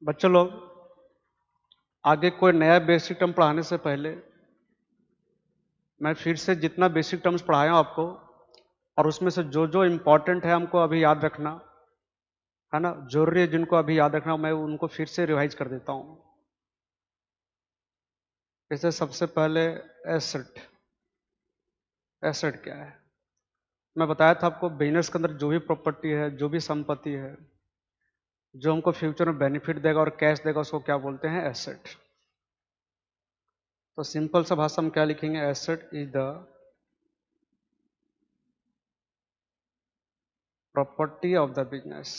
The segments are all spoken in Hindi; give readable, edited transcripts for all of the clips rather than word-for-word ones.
बच्चों लोग आगे कोई नया बेसिक टर्म पढ़ाने से पहले मैं फिर से जितना बेसिक टर्म्स पढ़ाया हूं आपको और उसमें से जो जो इम्पोर्टेंट है हमको अभी याद रखना है ना, जरूरी है जिनको अभी याद रखना, मैं उनको फिर से रिवाइज कर देता हूं। जैसे सबसे पहले एसेट। एसेट क्या है? मैं बताया था आपको, बिजनेस के अंदर जो भी प्रॉपर्टी है, जो भी संपत्ति है, जो हमको फ्यूचर में बेनिफिट देगा और कैश देगा, उसको क्या बोलते हैं? एसेट। तो सिंपल सा भाषा में क्या लिखेंगे? Asset is the property of the business,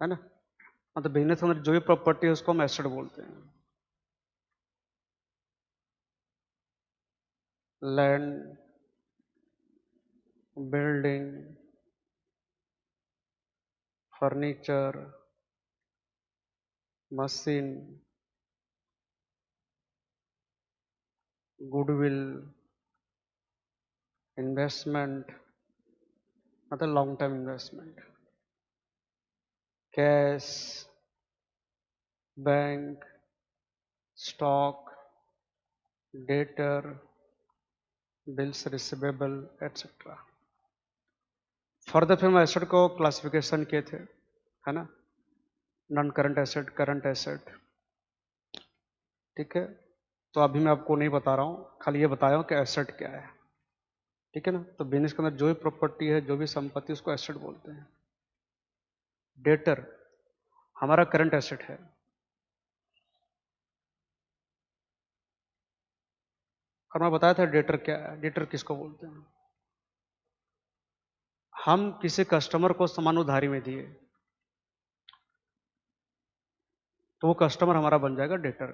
है ना। मतलब बिजनेस के अंदर जो भी प्रॉपर्टी है उसको हम एसेट बोलते हैं। Land, building, furniture, machine, goodwill, investment मतलब long term investment, cash, bank, stock, debtor, bills receivable etcetera. Further फिर हम एसेट को क्लासिफिकेशन किए थे, है ना। Non current asset, current asset, ठीक है। तो अभी मैं आपको नहीं बता रहा हूँ, खाली ये बताया हूँ कि एसेट क्या है, ठीक है ना। तो बिजनेस के अंदर जो भी प्रॉपर्टी है, जो भी संपत्ति, उसको एसेट बोलते हैं। डेटर हमारा करंट एसेट है। और मैं बताया था डेटर क्या है। डेटर किसको बोलते हैं? हम किसी कस्टमर को सामान उधारी में दिए तो वो कस्टमर हमारा बन जाएगा डेटर,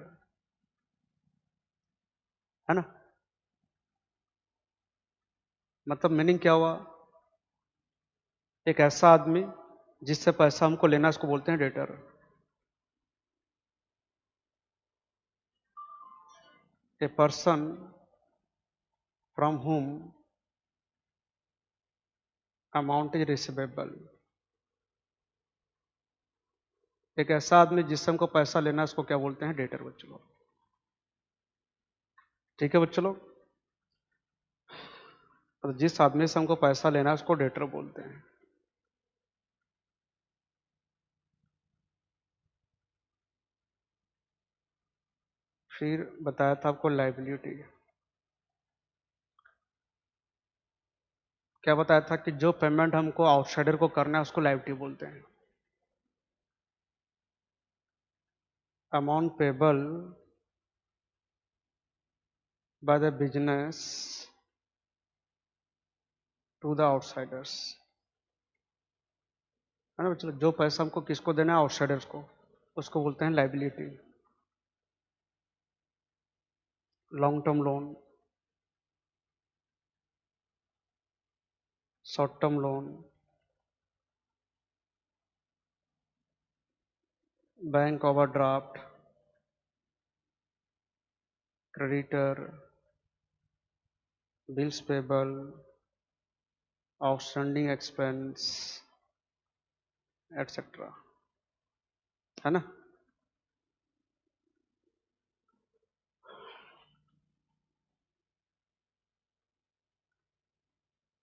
है ना। मतलब मीनिंग क्या हुआ? एक ऐसा आदमी जिससे पैसा हमको लेना, उसको बोलते हैं debtor. A person from whom amount is receivable. एक ऐसा आदमी जिससे हमको पैसा लेना है, उसको क्या बोलते हैं? डेटर, बच्चों लोग। ठीक है बच्चों लोग। तो जिस आदमी से हमको पैसा लेना है उसको डेटर बोलते हैं। फिर बताया था आपको लाइबिलिटी। क्या बताया था कि जो पेमेंट हमको आउटसाइडर को करना है उसको लाइबिलिटी बोलते हैं। Amount payable by the business to the outsiders, है ना बच्चों। जो पैसा हमको किसको देना है? आउटसाइडर्स को, उसको बोलते हैं liability. Long term loan, short term loan, bank overdraft, creditor, bills payable, outstanding expense etcetera, है ना।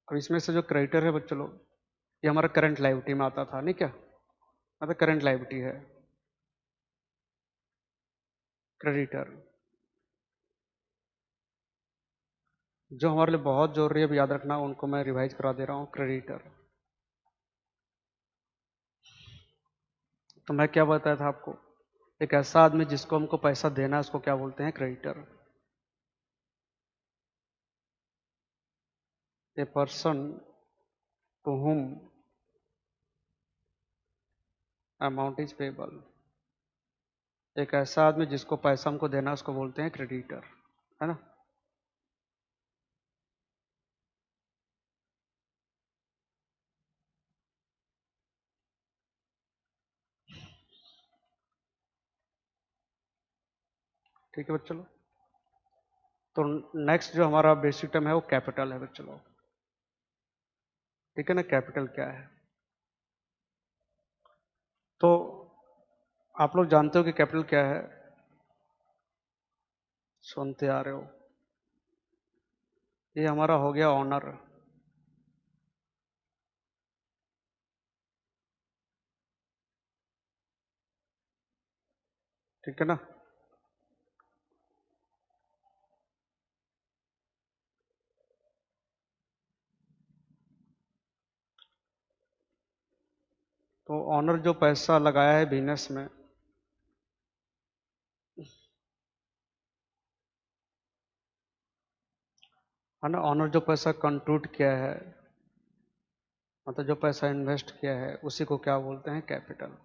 और इसमें से जो क्रेडिटर है बच्चों लोग, ये हमारा करंट लायबिलिटी में आता था, नहीं क्या? मतलब करंट लायबिलिटी है क्रेडिटर। जो हमारे लिए बहुत जरूरी है, अब याद रखना, उनको मैं रिवाइज करा दे रहा हूँ। क्रेडिटर, तो मैं क्या बताया था आपको? एक ऐसा आदमी जिसको हमको पैसा देना है उसको क्या बोलते हैं? Creditor. A person to whom amount is payable. एक ऐसा आदमी जिसको पैसा हमको देना है उसको बोलते हैं क्रेडिटर, है ना। ठीक है बच्चों लोग। तो नेक्स्ट जो हमारा बेसिक टर्म है वो कैपिटल है बच्चों लोग, ठीक है ना। कैपिटल क्या है? तो आप लोग जानते हो कि कैपिटल क्या है? सुनते आ रहे हो? ये हमारा हो गया ऑनर। ठीक है ना? तो ऑनर जो पैसा लगाया है बिजनेस में, है ना, ऑनर जो पैसा कंट्रीब्यूट किया है, मतलब जो पैसा इन्वेस्ट किया है, उसी को क्या बोलते हैं? कैपिटल।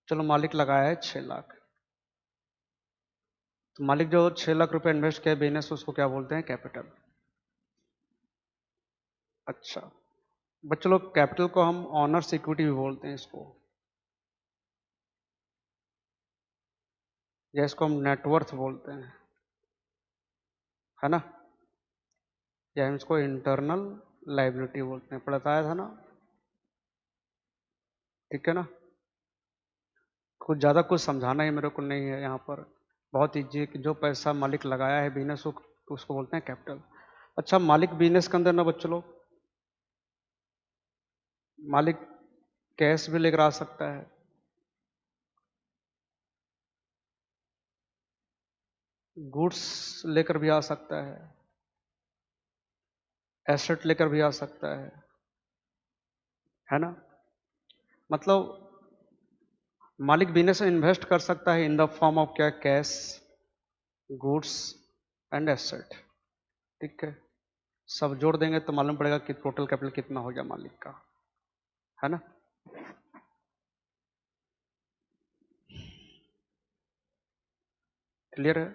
चलो मालिक लगाया है 6 लाख, तो मालिक जो 6 लाख रुपए इन्वेस्ट किया है बिजनेस, उसको क्या बोलते हैं? कैपिटल। अच्छा, बच्चों लोग कैपिटल को हम ऑनर्स इक्विटी भी बोलते हैं इसको, या इसको हम नेटवर्थ बोलते हैं, है ना, या हम इसको इंटरनल लाइबिलिटी बोलते हैं। पढ़ाया था ना? ठीक है ना? कुछ ज़्यादा कुछ समझाना ही मेरे को नहीं है यहाँ पर। बहुत ईजी है कि जो पैसा मालिक लगाया है बिजनेस को, उसको बोलते हैं कैपिटल। अच्छा, मालिक बिजनेस के अंदर ना बच्चों लोग, मालिक कैश भी लेकर आ सकता है, गुड्स लेकर भी आ सकता है, एसेट लेकर भी आ सकता है ना? मतलब मालिक बिजनेस में इन्वेस्ट कर सकता है इन द फॉर्म ऑफ क्या? Cash, goods and asset. ठीक है, सब जोड़ देंगे तो मालूम पड़ेगा कि टोटल कैपिटल कितना हो गया मालिक का, है ना? क्लियर है?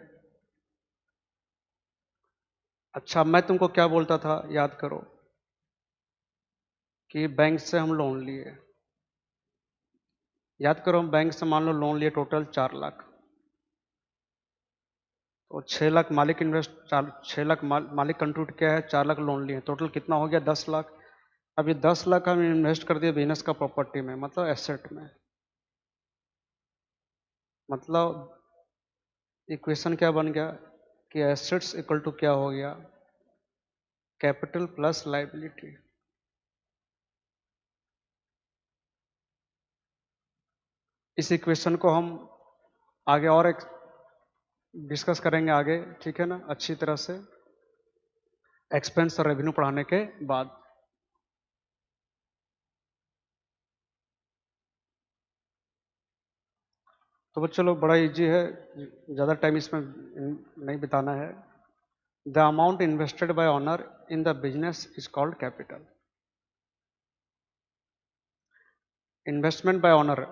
अच्छा, मैं तुमको क्या बोलता था, याद करो, कि बैंक से हम लोन लिए। याद करो, हम बैंक से मान लो लोन लिए टोटल 4 लाख, तो 6 लाख मालिक इन्वेस्ट, 6 लाख मालिक कंट्रीब्यूट किया है, 4 लाख लोन लिए, टोटल कितना हो गया? 10 लाख। अब ये 10 लाख हम इन्वेस्ट कर दिए बिजनेस का प्रॉपर्टी में, मतलब एसेट में। मतलब इक्वेशन क्या बन गया कि एसेट्स इक्वल टू क्या हो गया? Capital plus liability. इस इक्वेशन को हम आगे और एक डिस्कस करेंगे आगे, ठीक है ना, अच्छी तरह से, एक्सपेंस और रेवेन्यू पढ़ाने के बाद। तो बच्चों लोग, बड़ा इजी है, ज़्यादा टाइम इसमें नहीं बिताना है। The amount invested bye honour in the business is called capital. Investment by honour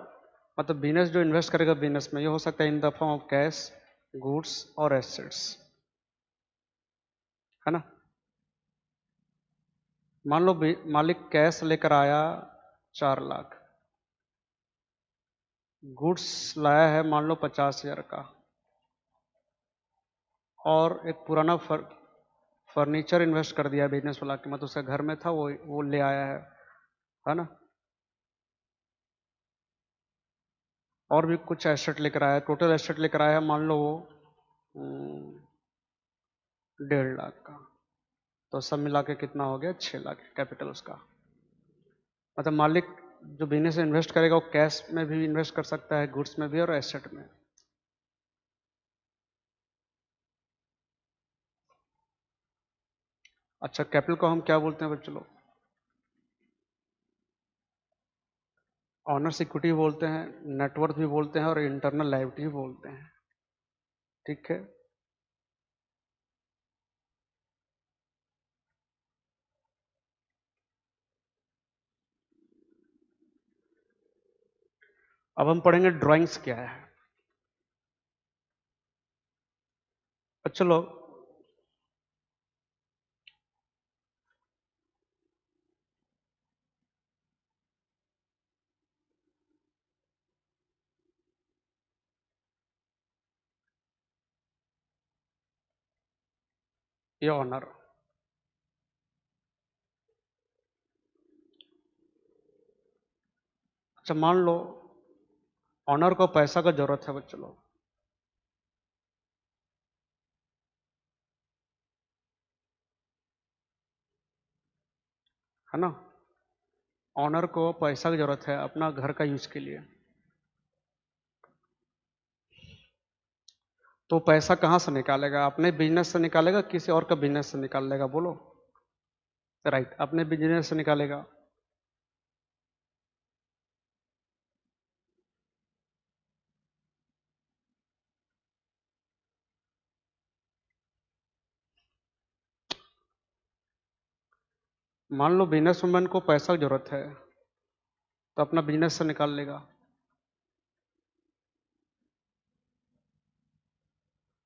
मतलब बिजनेस जो इन्वेस्ट करेगा बिजनेस में, ये हो सकता है in the form of cash, goods और एसेट्स, है ना? मान लो मालिक कैश लेकर आया 4 लाख, गुड्स लाया है मान लो 50,000 का, और एक पुराना फर्नीचर इन्वेस्ट कर दिया बिजनेस वाला की, मतलब उसका घर में था, वो ले आया है ना? और भी कुछ एसेट लेकर आया, टोटल एसेट लेकर आया मान लो वो 1.5 लाख का, तो सब मिला के कितना हो गया? 6 लाख कैपिटल उसका। मतलब मालिक जो बिजनेस में इन्वेस्ट करेगा, वो कैश में भी इन्वेस्ट कर सकता है, गुड्स में भी और एसेट में। अच्छा, कैपिटल को हम क्या बोलते हैं बच्चों लोग? ऑनर्स इक्विटी बोलते हैं, नेटवर्थ भी बोलते हैं, और इंटरनल लायबिलिटी भी बोलते हैं। ठीक है, अब हम पढ़ेंगे ड्राइंग्स क्या है। बच्चों लोग, ये ऑनर, अच्छा मान लो ऑनर को पैसा का जरूरत है बच्चों लोग, है ना। ऑनर को पैसा की जरूरत है अपना घर का यूज के लिए, तो पैसा कहाँ से निकालेगा? अपने बिजनेस से निकालेगा, किसी और का बिजनेस से निकाल लेगा? बोलो। राइट, अपने बिजनेस से निकालेगा। मान लो बिजनेस वुमैन को पैसा की जरूरत है तो अपना बिजनेस से निकाल लेगा,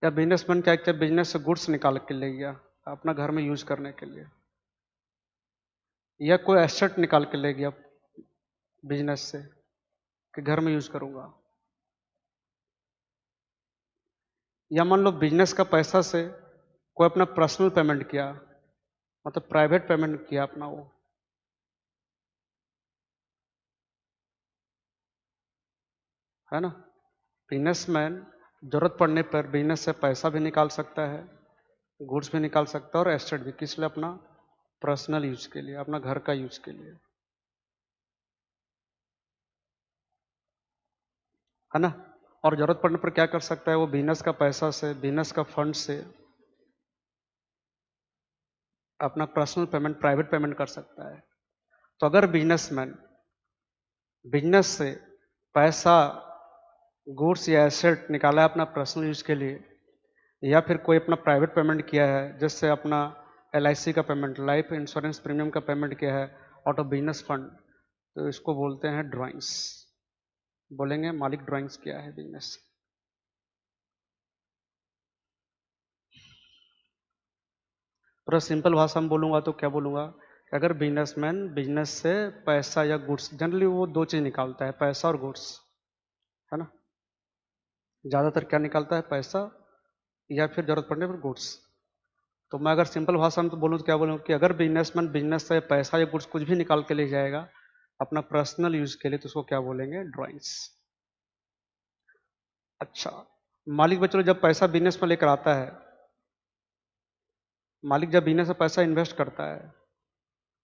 या बिजनेसमैन क्या क्या बिजनेस से गुड्स निकाल के ले गया अपना घर में यूज करने के लिए, या कोई एसेट निकाल के ले गया बिजनेस से कि घर में यूज करूंगा, या मान लो बिजनेस का पैसा से कोई अपना पर्सनल पेमेंट किया, मतलब प्राइवेट पेमेंट किया अपना वो, है ना। बिजनेसमैन जरूरत पड़ने पर बिजनेस से पैसा भी निकाल सकता है, गुड्स भी निकाल सकता है, और एसेट भी, किस लिए? अपना पर्सनल यूज के लिए, अपना घर का यूज के लिए, है ना। और जरूरत पड़ने पर क्या कर सकता है वो? बिजनेस का पैसा से, बिजनेस का फंड से अपना पर्सनल पेमेंट, प्राइवेट पेमेंट कर सकता है। तो अगर बिजनेसमैन बिजनेस से पैसा, गुड्स या एसेट निकाला है अपना पर्सनल यूज के लिए, या फिर कोई अपना प्राइवेट पेमेंट किया है, जैसे अपना LIC का पेमेंट, लाइफ इंश्योरेंस प्रीमियम का पेमेंट किया है आउट ऑफ बिजनेस फंड, तो इसको बोलते हैं ड्राइंग्स। बोलेंगे मालिक ड्राइंग्स किया है बिजनेस। पूरा सिंपल भाषा में बोलूंगा तो क्या बोलूंगा कि अगर बिजनेसमैन बिजनेस से पैसा या गुड्स, जनरली वो दो चीज निकालता है, पैसा और गुड्स, है ना। ज्यादातर क्या निकालता है? पैसा, या फिर जरूरत पड़ने पर गुड्स। तो मैं अगर सिंपल भाषा में तो बोलूँ तो क्या बोलूँ कि अगर बिजनेसमैन बिजनेस से पैसा या गुड्स कुछ भी निकाल के ले जाएगा अपना पर्सनल यूज के लिए, तो उसको क्या बोलेंगे? ड्राइंग्स। अच्छा, मालिक बच्चों जब पैसा बिजनेस में लेकर आता है, मालिक जब बिजनेस में पैसा इन्वेस्ट करता है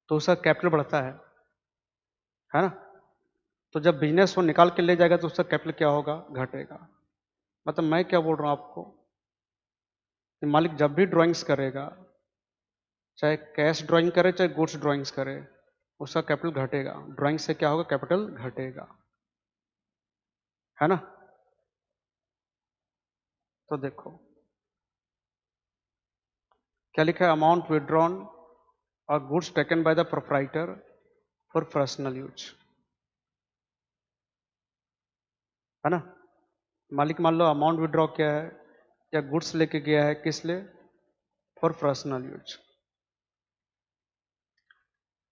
तो उसका कैपिटल बढ़ता है ना। तो जब बिजनेस वो निकाल के ले जाएगा तो उसका कैपिटल क्या होगा? घटेगा। मतलब मैं क्या बोल रहा हूँ आपको कि मालिक जब भी ड्राइंग्स करेगा, चाहे कैश ड्राइंग करे चाहे गुड्स ड्राइंग्स करे, उसका कैपिटल घटेगा। ड्राइंग से क्या होगा? कैपिटल घटेगा, है ना। तो देखो क्या लिखा है? अमाउंट विड्रॉन और goods taken by the proprietor for personal use, है ना। मालिक मान लो अमाउंट विड्रॉ किया है या गुड्स लेके गया है, किस लिए? For personal use.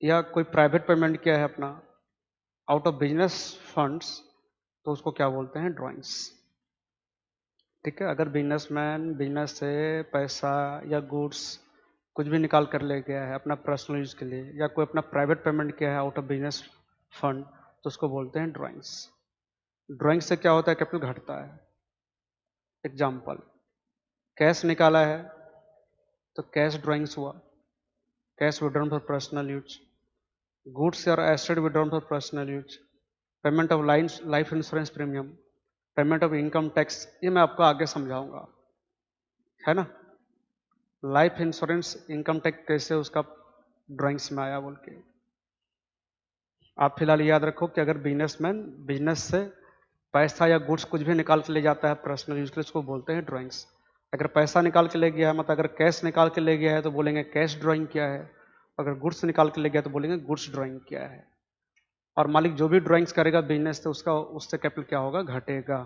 या कोई प्राइवेट पेमेंट किया है अपना आउट ऑफ बिजनेस फंड्स, तो उसको क्या बोलते हैं? ड्राइंग्स। ठीक है, अगर बिजनेसमैन बिजनेस से पैसा या गुड्स कुछ भी निकाल कर ले गया है अपना पर्सनल यूज के लिए, या कोई अपना प्राइवेट पेमेंट किया है आउट ऑफ बिजनेस फंड, तो उसको बोलते हैं ड्राइंग्स। ड्राइंग से क्या होता है? कैपिटल घटता है। एग्जाम्पल, कैश निकाला है तो कैश ड्राइंग्स हुआ, cash withdrawn for personal use. Goods और asset withdrawn for personal use. Payment of life insurance premium, payment of income tax, ये मैं आपको आगे समझाऊंगा, है ना। लाइफ इंश्योरेंस, इनकम टैक्स कैसे उसका ड्राइंग्स में आया बोल के। आप फिलहाल याद रखो कि अगर बिजनेसमैन बिजनेस से पैसा या गुड्स कुछ भी निकाल के ले जाता है पर्सनल यूज के लिए, उसको बोलते हैं ड्राइंग्स। अगर पैसा निकाल के ले गया है, मतलब अगर कैश निकाल के ले गया है तो बोलेंगे कैश ड्राइंग किया है, अगर गुड्स निकाल के ले गया तो बोलेंगे गुड्स ड्राइंग किया है। और मालिक जो भी ड्राइंग्स करेगा बिजनेस से, उसका उससे कैपिटल क्या होगा? घटेगा।